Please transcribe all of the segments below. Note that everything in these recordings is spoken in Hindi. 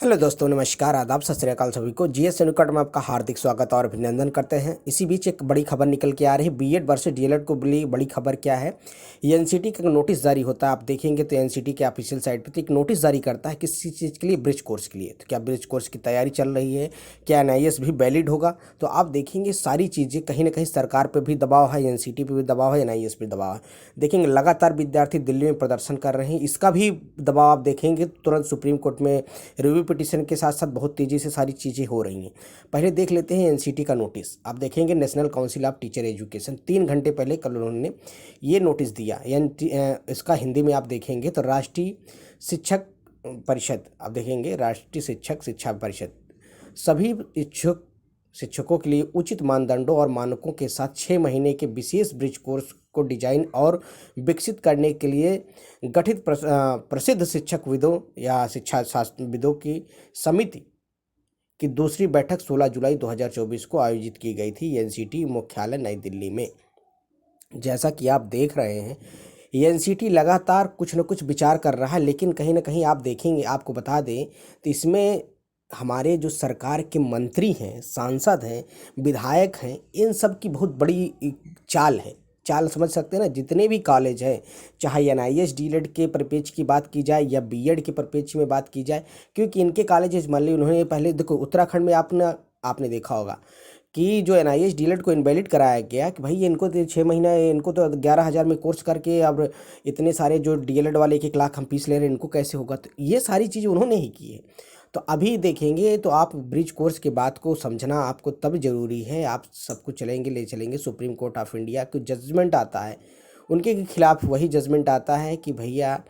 हेलो दोस्तों, नमस्कार, आदाब, सत श्री अकाल सभी को। जीएस निकट में आपका हार्दिक स्वागत और अभिनंदन करते हैं। इसी बीच एक बड़ी खबर निकल के आ रही है बीएड वर्सेस डीएलएड को मिली बड़ी खबर क्या है। ये एनसीटी का नोटिस जारी होता है। आप देखेंगे तो एनसीटी के ऑफिशियल साइट पर तो एक नोटिस जारी करता है किसी चीज़ के लिए, ब्रिज कोर्स के लिए। तो क्या ब्रिज कोर्स की तैयारी चल रही है, क्या एनआईएस भी वैलिड होगा? तो आप देखेंगे सारी चीज़ें कहीं ना कहीं सरकार पर भी दबाव है, एनसीटी पर भी दबाव है, एनआईएस पर दबाव है। देखेंगे लगातार विद्यार्थी दिल्ली में प्रदर्शन कर रहे हैं, इसका भी दबाव आप देखेंगे तुरंत सुप्रीम कोर्ट में रिव्यू पिटीशन के साथ साथ बहुत तेज़ी से सारी चीज़ें हो रही हैं। पहले देख लेते हैं एनसीटी का नोटिस। आप देखेंगे national council of teacher education 3 घंटे पहले कल उन्होंने ये नोटिस दिया। इसका हिंदी में आप देखेंगे तो राष्ट्रीय शिक्षक परिषद, आप देखेंगे राष्ट्रीय शिक्षक शिक्षा परिषद सभी इच्छुक शिक्षकों के लिए उचित मानदंडों और मानकों के साथ 6 महीने के विशेष ब्रिज कोर्स को डिजाइन और विकसित करने के लिए गठित प्रसिद्ध शिक्षकविदों या शिक्षा शास्त्रविदों की समिति की दूसरी बैठक 16 जुलाई 2024 को आयोजित की गई थी एनसीटी मुख्यालय नई दिल्ली में। जैसा कि आप देख रहे हैं, एनसीटी लगातार कुछ न कुछ विचार कर रहा है, लेकिन कहीं ना कहीं आप देखेंगे, आपको बता दें तो इसमें हमारे जो सरकार के मंत्री हैं, सांसद हैं, विधायक हैं, इन सब की बहुत बड़ी चाल समझ सकते हैं ना। जितने भी कॉलेज हैं, चाहे एनआईएस डीएलएड के परिप्रेक्ष्य की बात की जाए या बीएड के परिप्रेक्ष्य में बात की जाए, क्योंकि इनके कॉलेजेस मान ली उन्होंने पहले देखो उत्तराखंड में आपने देखा होगा कि जो एनआईएस डीएलएड को इनवैलिड कराया गया कि भाई इनको तो 6 महीना, इनको तो 11,000 में कोर्स करके अब इतने सारे जो डीएलएड वाले 1-1 लाख हम फीस ले रहे हैं, इनको कैसे होगा? तो ये सारी चीज़ें उन्होंने ही की है। तो अभी देखेंगे तो आप ब्रिज कोर्स की बात को समझना आपको तब जरूरी है। आप सबको ले चलेंगे सुप्रीम कोर्ट ऑफ इंडिया को जजमेंट आता है, उनके खिलाफ वही जजमेंट आता है कि भैया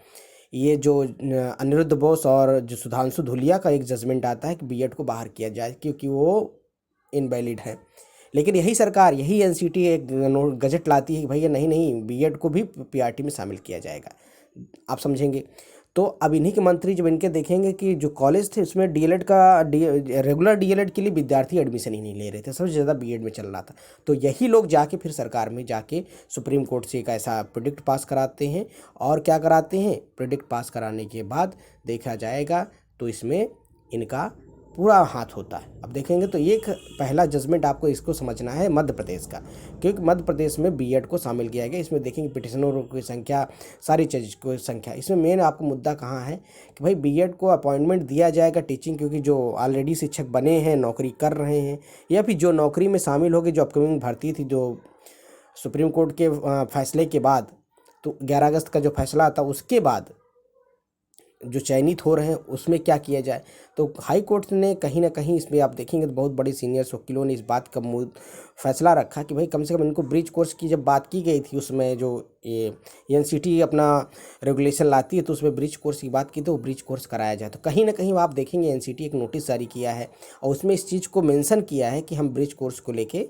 ये जो अनिरुद्ध बोस और जो सुधांशु धूलिया का एक जजमेंट आता है कि बीएड को बाहर किया जाए क्योंकि वो इनवैलिड है। लेकिन यही सरकार, यही एनसीटी एक गजट लाती है कि भैया नहीं, बीएड को भी पीआरटी में शामिल किया जाएगा। आप समझेंगे। तो अब इन्हीं के मंत्री जब इनके देखेंगे कि जो कॉलेज थे उसमें डीएलएड का रेगुलर डीएलएड के लिए विद्यार्थी एडमिशन ही नहीं ले रहे थे, सबसे ज़्यादा बीएड में चल रहा था। तो यही लोग जाके फिर सरकार में जाके सुप्रीम कोर्ट से एक ऐसा प्रोडिक्ट पास कराते हैं। और क्या कराते हैं? प्रोडिक्ट पास कराने के बाद देखा जाएगा तो इसमें इनका पूरा हाथ होता है। अब देखेंगे तो एक पहला जजमेंट आपको इसको समझना है मध्य प्रदेश का, क्योंकि मध्य प्रदेश में बीएड को शामिल किया गया। इसमें देखेंगे पिटिशनरों की संख्या, सारी चीज़ की संख्या। इसमें मेन आपको मुद्दा कहाँ है कि भाई बीएड को अपॉइंटमेंट दिया जाएगा टीचिंग, क्योंकि जो ऑलरेडी शिक्षक बने हैं, नौकरी कर रहे हैं, या फिर जो नौकरी में शामिल हो गए, जो अपकमिंग भर्ती थी, जो सुप्रीम कोर्ट के फैसले के बाद, तो 11 अगस्त का जो फैसला आता उसके बाद जो चयनित हो रहे हैं उसमें क्या किया जाए। तो हाई कोर्ट ने कहीं ना कहीं इसमें आप देखेंगे तो बहुत बड़ी सीनियर वकीलों ने इस बात का फैसला रखा कि भाई कम से कम इनको ब्रिज कोर्स की जब बात की गई थी, उसमें जो ये एनसीटी अपना रेगुलेशन लाती है तो उसमें ब्रिज कोर्स की बात की तो ब्रिज कोर्स कराया जाए। तो कहीं ना कहीं आप देखेंगे एनसीटी एक नोटिस जारी किया है और उसमें इस चीज़ को मेंशन किया है कि हम ब्रिज कोर्स को लेके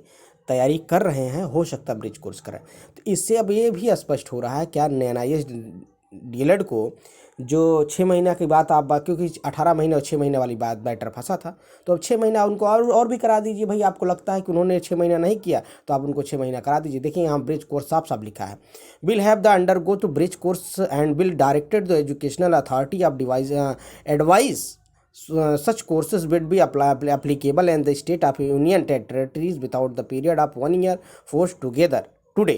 तैयारी कर रहे हैं, हो सकता है ब्रिज कोर्स कराएं। तो इससे अब ये भी स्पष्ट हो रहा है क्या एनआईएस डीएलएड को जो 6 महीना की बात आप क्योंकि 18 महीने और 6 महीने वाली बात बैटर फंसा था, तो अब 6 महीना उनको और भी करा दीजिए। भाई आपको लगता है कि उन्होंने 6 महीना नहीं किया तो आप उनको 6 महीना करा दीजिए। देखिए यहाँ ब्रिज कोर्स साफ साफ लिखा है, will have the undergo to bridge course and will directed the educational authority of advice such courses will be applicable in the state of union territories without the period of 1 year forced together today।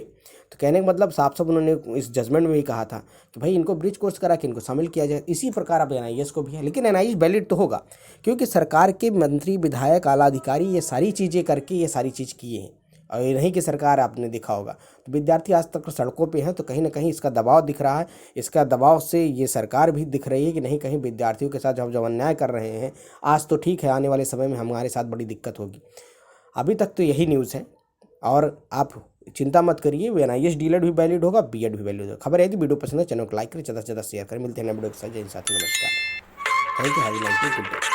तो कहने का मतलब साफ साफ उन्होंने इस जजमेंट में भी कहा था कि भाई इनको ब्रिज कोर्स करा के इनको शामिल किया जाए। इसी प्रकार अब एनआईएस को भी है, लेकिन एनआईएस वैलिड तो होगा क्योंकि सरकार के मंत्री, विधायक, आला अधिकारी ये सारी चीज़ें करके ये सारी चीज़ किए हैं। और ये नहीं कि सरकार, आपने देखा होगा तो विद्यार्थी आज तक सड़कों पे हैं, तो कहीं ना कहीं इसका दबाव दिख रहा है। इसका दबाव से ये सरकार भी दिख रही है कि नहीं, कहीं विद्यार्थियों के साथ जब अन्याय कर रहे हैं, आज तो ठीक है, आने वाले समय में हमारे साथ बड़ी दिक्कत होगी। अभी तक तो यही न्यूज़ है और आप चिंता मत करिए, एनआईएस डीएलएड भी वैलिड होगा, बीएड भी वैलिड होगा। खबर है यदि वीडियो पसंद है चैनल को लाइक करें, ज़्यादा से ज़्यादा शेयर करें। मिलते हैं नए वीडियो के साथ। जय हिंद साथी, नमस्कार, thank you, have a nice day, good day.